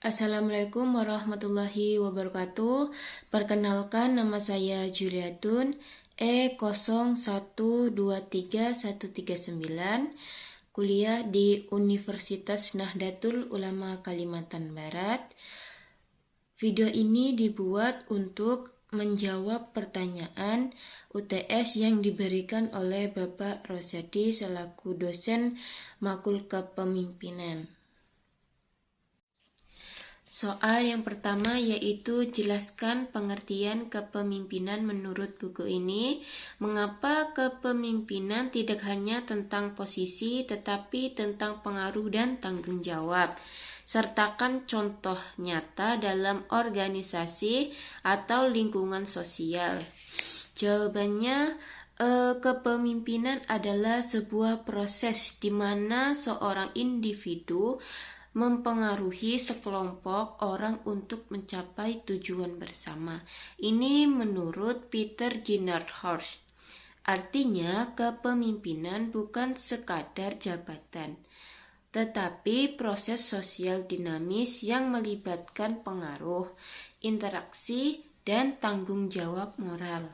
Assalamualaikum warahmatullahi wabarakatuh. Perkenalkan, nama saya Juliatun E01231139, kuliah di Universitas Nahdlatul Ulama Kalimantan Barat. Video ini dibuat untuk menjawab pertanyaan UTS yang diberikan oleh Bapak Rosyadi selaku dosen Makul Kepemimpinan. Soal yang pertama yaitu jelaskan pengertian kepemimpinan menurut buku ini. Mengapa kepemimpinan tidak hanya tentang posisi tetapi tentang pengaruh dan tanggung jawab? Sertakan contoh nyata dalam organisasi atau lingkungan sosial. Jawabannya, kepemimpinan adalah sebuah proses di mana seorang individu mempengaruhi sekelompok orang untuk mencapai tujuan bersama. Ini menurut Peter Ginnerhorst. Artinya, kepemimpinan bukan sekadar jabatan, tetapi proses sosial dinamis yang melibatkan pengaruh, interaksi, dan tanggung jawab moral.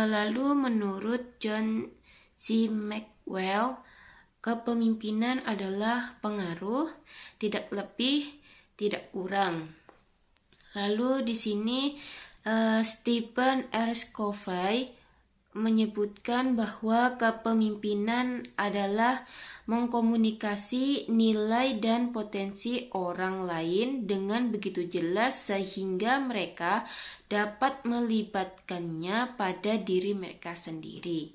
Lalu menurut John C. Maxwell, kepemimpinan adalah pengaruh, tidak lebih, tidak kurang. Lalu di sini Stephen R. Covey menyebutkan bahwa kepemimpinan adalah mengkomunikasi nilai dan potensi orang lain dengan begitu jelas sehingga mereka dapat melibatkannya pada diri mereka sendiri.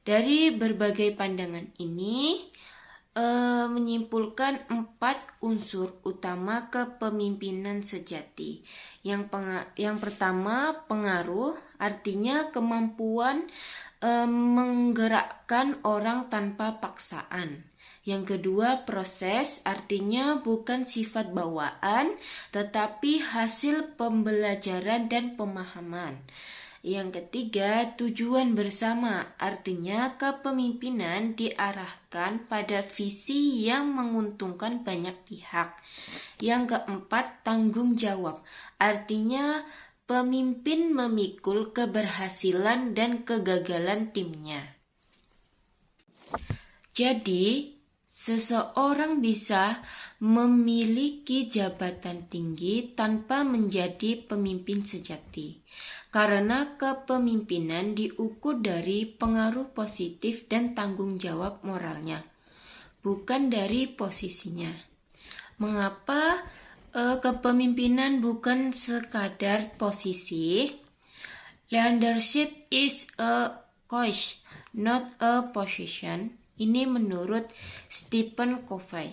Dari berbagai pandangan ini menyimpulkan 4 unsur utama kepemimpinan sejati. Yang pertama, pengaruh, artinya kemampuan menggerakkan orang tanpa paksaan. Yang kedua, proses, artinya bukan sifat bawaan, tetapi hasil pembelajaran dan pemahaman. Yang ketiga, tujuan bersama, artinya kepemimpinan diarahkan pada visi yang menguntungkan banyak pihak. Yang keempat, tanggung jawab, artinya pemimpin memikul keberhasilan dan kegagalan timnya. Jadi, seseorang bisa memiliki jabatan tinggi tanpa menjadi pemimpin sejati, karena kepemimpinan diukur dari pengaruh positif dan tanggung jawab moralnya, bukan dari posisinya. Mengapa kepemimpinan bukan sekadar posisi? Leadership is a choice, not a position. Ini menurut Stephen Covey.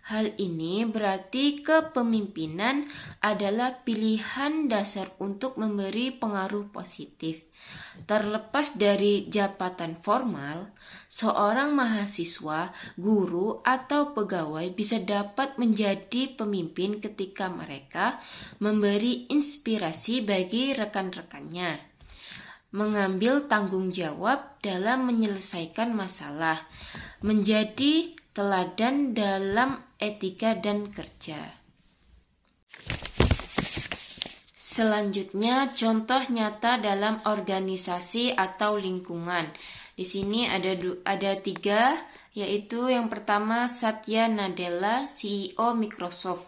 Hal ini berarti kepemimpinan adalah pilihan dasar untuk memberi pengaruh positif. Terlepas dari jabatan formal, seorang mahasiswa, guru, atau pegawai bisa dapat menjadi pemimpin ketika mereka memberi inspirasi bagi rekan-rekannya, mengambil tanggung jawab dalam menyelesaikan masalah, menjadi teladan dalam etika dan kerja. Selanjutnya, contoh nyata dalam organisasi atau lingkungan. Di sini ada 3, yaitu yang pertama Satya Nadella, CEO Microsoft,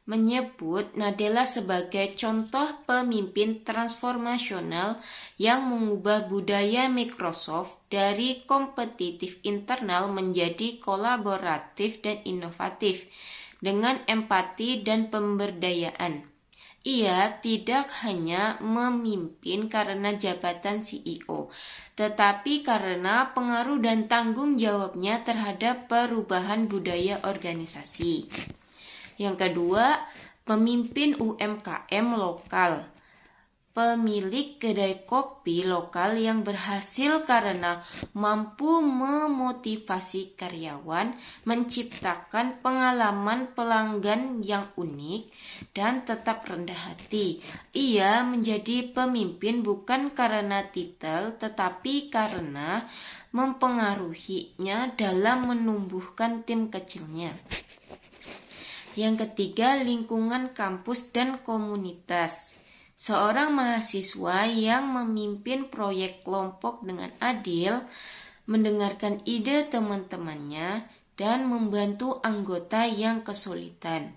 menyebut Nadella sebagai contoh pemimpin transformasional yang mengubah budaya Microsoft dari kompetitif internal menjadi kolaboratif dan inovatif dengan empati dan pemberdayaan. Ia tidak hanya memimpin karena jabatan CEO, tetapi karena pengaruh dan tanggung jawabnya terhadap perubahan budaya organisasi. Yang kedua, pemimpin UMKM lokal, pemilik kedai kopi lokal yang berhasil karena mampu memotivasi karyawan, menciptakan pengalaman pelanggan yang unik, dan tetap rendah hati. Ia menjadi pemimpin bukan karena titel, tetapi karena mempengaruhinya dalam menumbuhkan tim kecilnya. Yang ketiga, lingkungan kampus dan komunitas. Seorang mahasiswa yang memimpin proyek kelompok dengan adil, mendengarkan ide teman-temannya, dan membantu anggota yang kesulitan.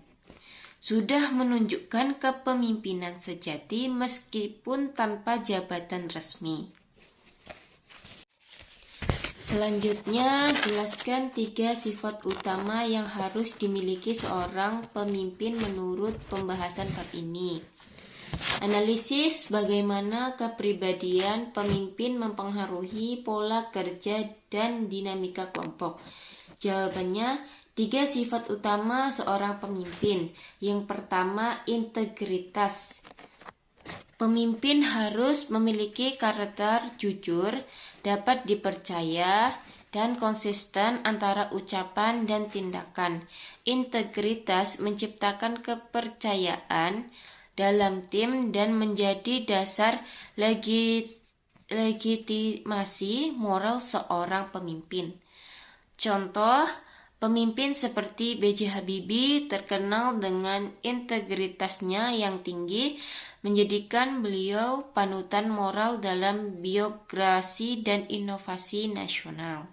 Sudah menunjukkan kepemimpinan sejati meskipun tanpa jabatan resmi. Selanjutnya, jelaskan 3 sifat utama yang harus dimiliki seorang pemimpin menurut pembahasan bab ini. Analisis bagaimana kepribadian pemimpin mempengaruhi pola kerja dan dinamika kelompok. Jawabannya, 3 sifat utama seorang pemimpin. Yang pertama, integritas. Pemimpin harus memiliki karakter jujur, dapat dipercaya, dan konsisten antara ucapan dan tindakan. Integritas menciptakan kepercayaan dalam tim dan menjadi dasar legitimasi moral seorang pemimpin. Contoh, pemimpin seperti B.J. Habibie terkenal dengan integritasnya yang tinggi, menjadikan beliau panutan moral dalam birokrasi dan inovasi nasional.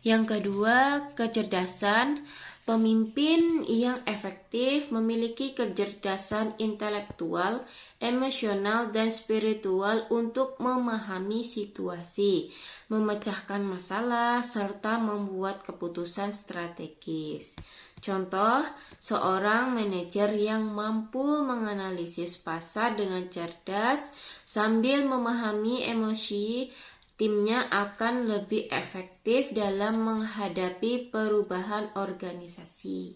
Yang kedua, kecerdasan. Pemimpin yang efektif memiliki kecerdasan intelektual, emosional, dan spiritual untuk memahami situasi, memecahkan masalah, serta membuat keputusan strategis. Contoh, seorang manajer yang mampu menganalisis pasar dengan cerdas sambil memahami emosi timnya akan lebih efektif dalam menghadapi perubahan organisasi.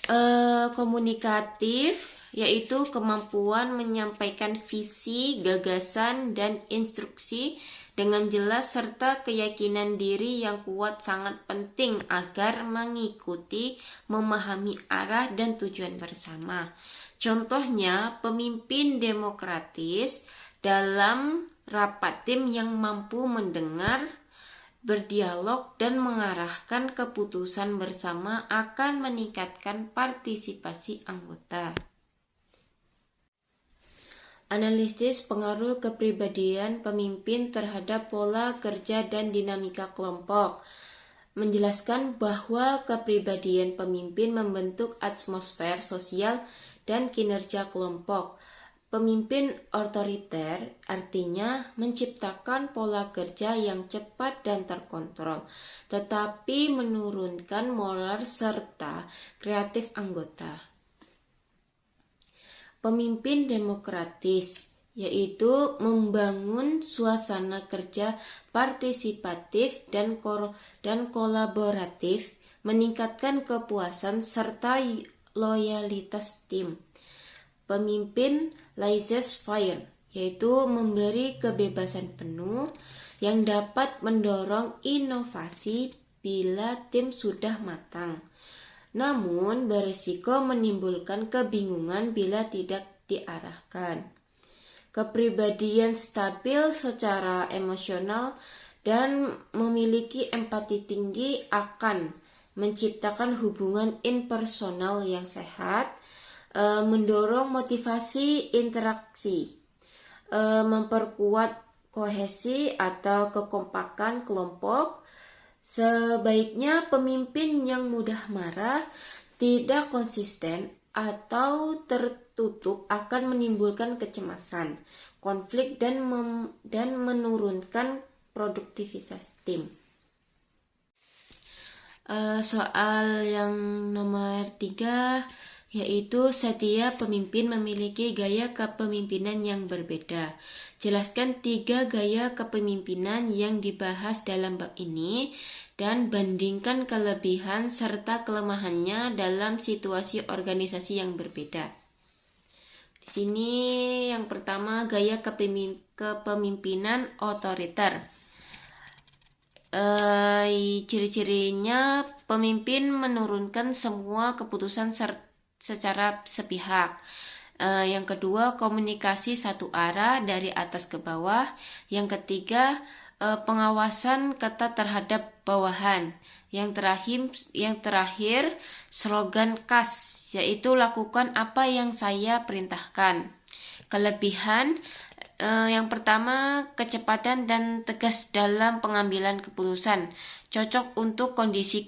3. Komunikatif, yaitu kemampuan menyampaikan visi, gagasan, dan instruksi dengan jelas serta keyakinan diri yang kuat sangat penting agar mengikuti, memahami arah dan tujuan bersama. Contohnya, pemimpin demokratis dalam rapat tim yang mampu mendengar, berdialog, dan mengarahkan keputusan bersama akan meningkatkan partisipasi anggota. Analisis pengaruh kepribadian pemimpin terhadap pola kerja dan dinamika kelompok. Menjelaskan bahwa kepribadian pemimpin membentuk atmosfer sosial dan kinerja kelompok. Pemimpin otoriter artinya menciptakan pola kerja yang cepat dan terkontrol, tetapi menurunkan moral serta kreatif anggota. Pemimpin demokratis, yaitu membangun suasana kerja partisipatif dan kolaboratif, meningkatkan kepuasan serta loyalitas tim. Pemimpin laissez-faire, yaitu memberi kebebasan penuh yang dapat mendorong inovasi bila tim sudah matang, namun berisiko menimbulkan kebingungan bila tidak diarahkan. Kepribadian stabil secara emosional dan memiliki empati tinggi akan menciptakan hubungan interpersonal yang sehat, mendorong motivasi interaksi, memperkuat kohesi atau kekompakan kelompok. Sebaiknya pemimpin yang mudah marah, tidak konsisten, atau tertutup akan menimbulkan kecemasan, konflik, dan menurunkan produktivitas tim. Soal yang nomor 3, yaitu setiap pemimpin memiliki gaya kepemimpinan yang berbeda. Jelaskan 3 gaya kepemimpinan yang dibahas dalam bab ini dan bandingkan kelebihan serta kelemahannya dalam situasi organisasi yang berbeda. Di sini yang pertama, gaya kepemimpinan otoriter. Ciri-cirinya, pemimpin menurunkan semua keputusan secara sepihak. Yang kedua, komunikasi satu arah dari atas ke bawah. Yang ketiga, pengawasan ketat terhadap bawahan. Yang terakhir slogan khas, yaitu lakukan apa yang saya perintahkan. Kelebihan yang pertama, kecepatan dan tegas dalam pengambilan keputusan. Cocok untuk kondisi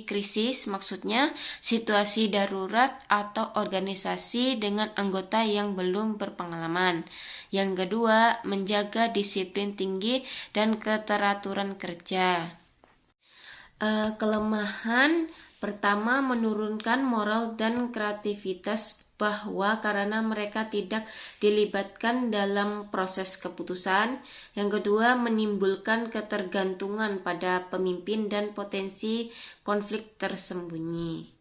krisis, maksudnya situasi darurat atau organisasi dengan anggota yang belum berpengalaman. Yang kedua, menjaga disiplin tinggi dan keteraturan kerja. Kelemahan pertama, menurunkan moral dan kreativitas bahwa karena mereka tidak dilibatkan dalam proses keputusan. Yang kedua, menimbulkan ketergantungan pada pemimpin dan potensi konflik tersembunyi.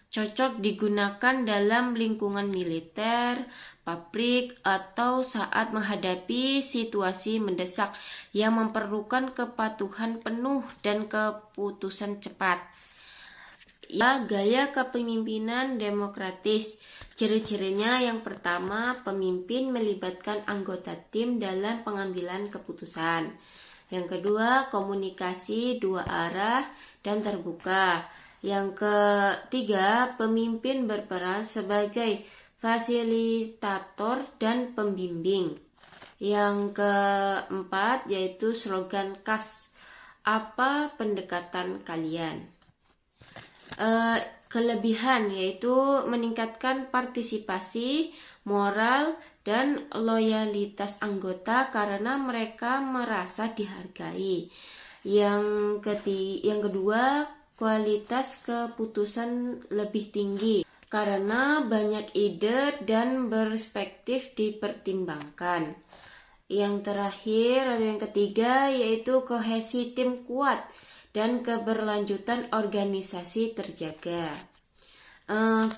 Cocok digunakan dalam lingkungan militer, pabrik, atau saat menghadapi situasi mendesak yang memerlukan kepatuhan penuh dan keputusan cepat. Gaya kepemimpinan demokratis. Ciri-cirinya yang pertama, pemimpin melibatkan anggota tim dalam pengambilan keputusan. Yang kedua, komunikasi dua arah dan terbuka. Yang ketiga, pemimpin berperan sebagai fasilitator dan pembimbing. Yang keempat, yaitu slogan khas. Apa pendekatan kalian? Kelebihan yaitu meningkatkan partisipasi, moral, dan loyalitas anggota karena mereka merasa dihargai. Yang kedua, kualitas keputusan lebih tinggi karena banyak ide dan perspektif dipertimbangkan. Yang terakhir atau yang ketiga yaitu kohesi tim kuat dan keberlanjutan organisasi terjaga.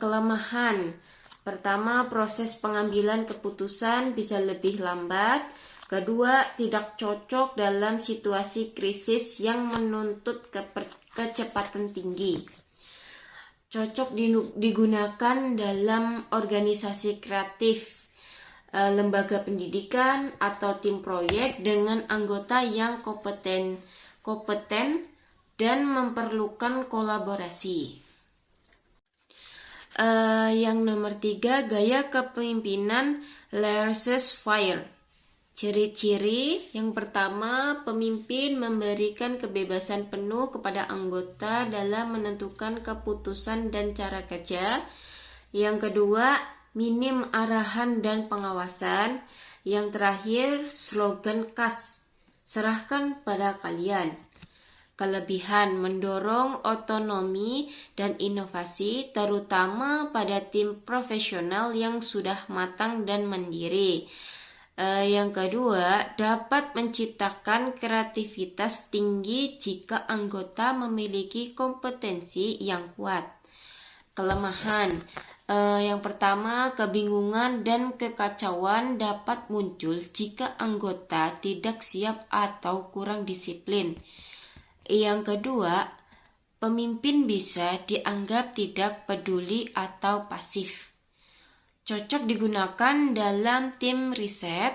Kelemahan pertama, proses pengambilan keputusan bisa lebih lambat. Kedua, tidak cocok dalam situasi krisis yang menuntut kecepatan tinggi. Cocok digunakan dalam organisasi kreatif, lembaga pendidikan, atau tim proyek dengan anggota yang kompeten dan memerlukan kolaborasi. Yang nomor 3, gaya kepemimpinan laissez-faire. Ciri-ciri yang pertama, pemimpin memberikan kebebasan penuh kepada anggota dalam menentukan keputusan dan cara kerja. Yang kedua, minim arahan dan pengawasan. Yang terakhir, slogan khas, serahkan pada kalian. Kelebihan, mendorong otonomi dan inovasi, terutama pada tim profesional yang sudah matang dan mandiri. Yang kedua, dapat menciptakan kreativitas tinggi jika anggota memiliki kompetensi yang kuat. Kelemahan, yang pertama, kebingungan dan kekacauan dapat muncul jika anggota tidak siap atau kurang disiplin. Yang kedua, pemimpin bisa dianggap tidak peduli atau pasif. Cocok digunakan dalam tim riset,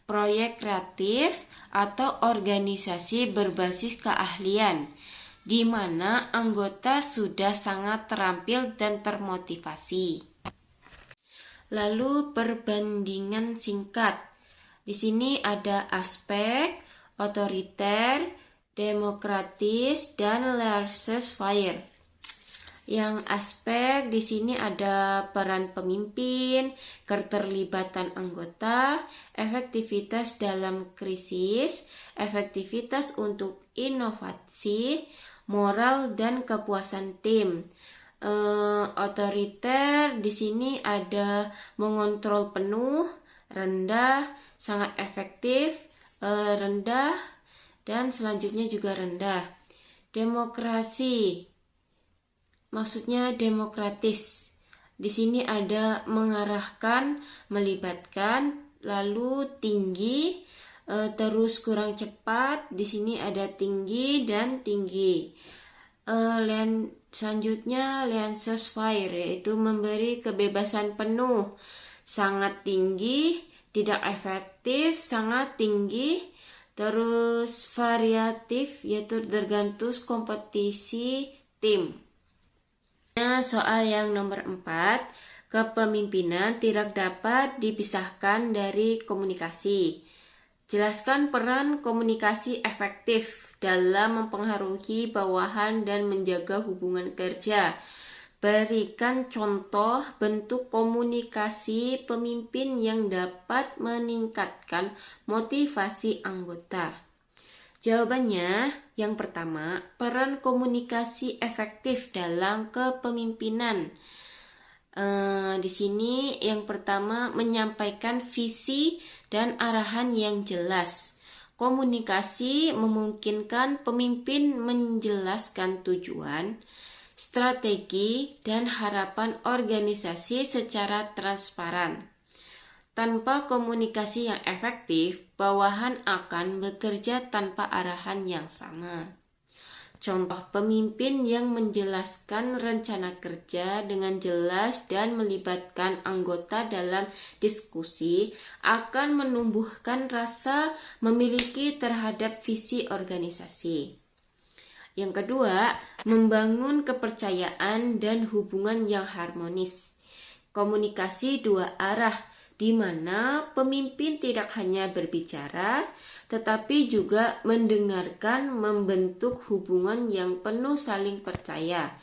proyek kreatif, atau organisasi berbasis keahlian, di mana anggota sudah sangat terampil dan termotivasi. Lalu perbandingan singkat. Di sini ada aspek otoriter, demokratis, dan laissez-faire. Yang aspek di sini ada peran pemimpin, keterlibatan anggota, efektivitas dalam krisis, efektivitas untuk inovasi, moral dan kepuasan tim. Otoriter di sini ada mengontrol penuh, rendah, sangat efektif, rendah, dan selanjutnya juga rendah. Demokrasi, maksudnya demokratis. Di sini ada mengarahkan, melibatkan, lalu tinggi, terus kurang cepat. Di sini ada tinggi dan tinggi. Selanjutnya laissez-faire, yaitu memberi kebebasan penuh, sangat tinggi, tidak efektif, efektif sangat tinggi, terus variatif yaitu tergantung kompetisi tim. Nah, soal yang nomor 4, kepemimpinan tidak dapat dipisahkan dari komunikasi. Jelaskan peran komunikasi efektif dalam mempengaruhi bawahan dan menjaga hubungan kerja. Berikan contoh bentuk komunikasi pemimpin yang dapat meningkatkan motivasi anggota. Jawabannya, yang pertama, peran komunikasi efektif dalam kepemimpinan. Di sini yang pertama, menyampaikan visi dan arahan yang jelas. Komunikasi memungkinkan pemimpin menjelaskan tujuan, strategi, dan harapan organisasi secara transparan. Tanpa komunikasi yang efektif, bawahan akan bekerja tanpa arahan yang sama. Contoh pemimpin yang menjelaskan rencana kerja dengan jelas dan melibatkan anggota dalam diskusi akan menumbuhkan rasa memiliki terhadap visi organisasi. Yang kedua, membangun kepercayaan dan hubungan yang harmonis. Komunikasi dua arah, di mana pemimpin tidak hanya berbicara, tetapi juga mendengarkan, membentuk hubungan yang penuh saling percaya.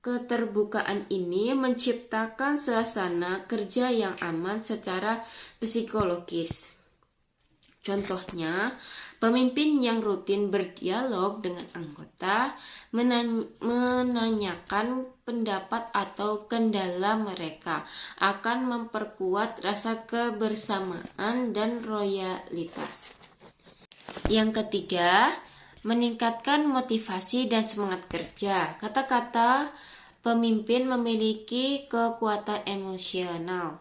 Keterbukaan ini menciptakan suasana kerja yang aman secara psikologis. Contohnya, pemimpin yang rutin berdialog dengan anggota, menanyakan pendapat atau kendala mereka, akan memperkuat rasa kebersamaan dan loyalitas. Yang ketiga, meningkatkan motivasi dan semangat kerja. Kata-kata pemimpin memiliki kekuatan emosional.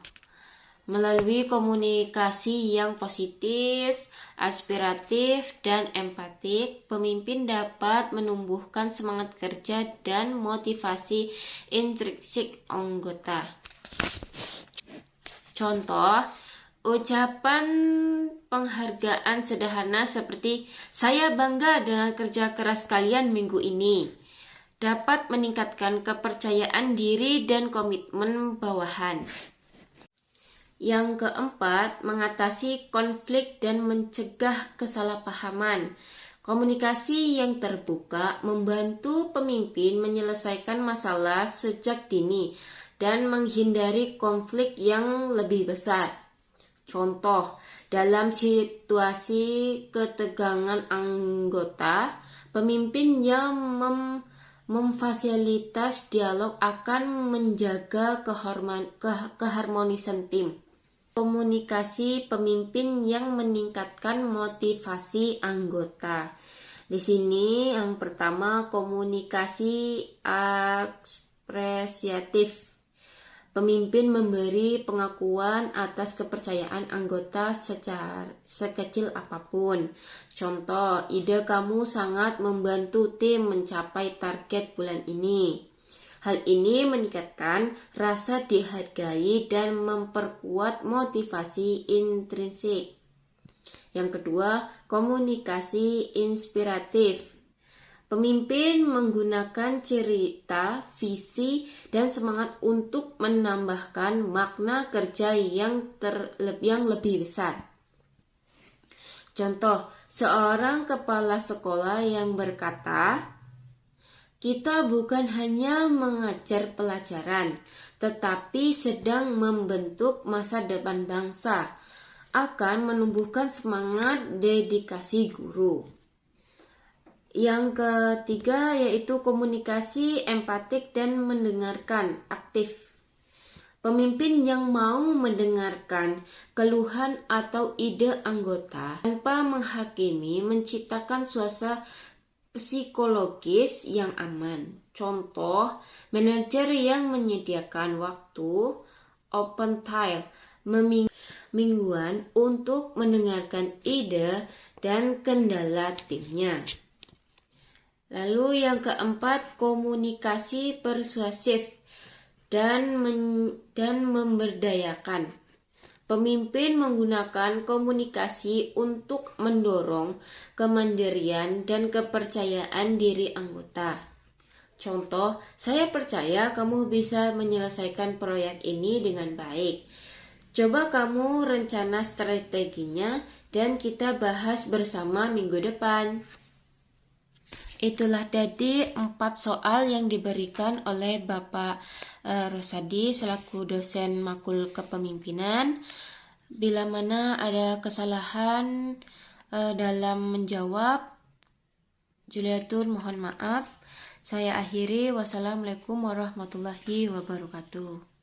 Melalui komunikasi yang positif, aspiratif, dan empatik, pemimpin dapat menumbuhkan semangat kerja dan motivasi intrinsik anggota. Contoh, ucapan penghargaan sederhana seperti "Saya bangga dengan kerja keras kalian minggu ini" dapat meningkatkan kepercayaan diri dan komitmen bawahan. Yang keempat, mengatasi konflik dan mencegah kesalahpahaman. Komunikasi yang terbuka membantu pemimpin menyelesaikan masalah sejak dini dan menghindari konflik yang lebih besar. Contoh, dalam situasi ketegangan anggota, pemimpin yang memfasilitas dialog akan menjaga keharmonisan tim. Komunikasi pemimpin yang meningkatkan motivasi anggota. Di sini yang pertama, komunikasi apresiatif. Pemimpin memberi pengakuan atas kepercayaan anggota sekecil apapun. Contoh, ide kamu sangat membantu tim mencapai target bulan ini. Hal ini meningkatkan rasa dihargai dan memperkuat motivasi intrinsik. Yang kedua, komunikasi inspiratif. Pemimpin menggunakan cerita, visi, dan semangat untuk menambahkan makna kerja yang lebih besar. Contoh, seorang kepala sekolah yang berkata, "Kita bukan hanya mengajar pelajaran, tetapi sedang membentuk masa depan bangsa," akan menumbuhkan semangat dedikasi guru. Yang ketiga yaitu komunikasi empatik dan mendengarkan aktif. Pemimpin yang mau mendengarkan keluhan atau ide anggota tanpa menghakimi menciptakan suasana psikologis yang aman. Contoh, manajer yang menyediakan waktu open time mingguan untuk mendengarkan ide dan kendala timnya. Lalu yang keempat, komunikasi persuasif dan memberdayakan. Pemimpin menggunakan komunikasi untuk mendorong kemandirian dan kepercayaan diri anggota. Contoh, saya percaya kamu bisa menyelesaikan proyek ini dengan baik. Coba kamu rencana strateginya dan kita bahas bersama minggu depan. Itulah tadi 4 soal yang diberikan oleh Bapak Rosadi selaku dosen Makul Kepemimpinan. Bila mana ada kesalahan dalam menjawab, Juliatun mohon maaf. Saya akhiri. Wassalamualaikum warahmatullahi wabarakatuh.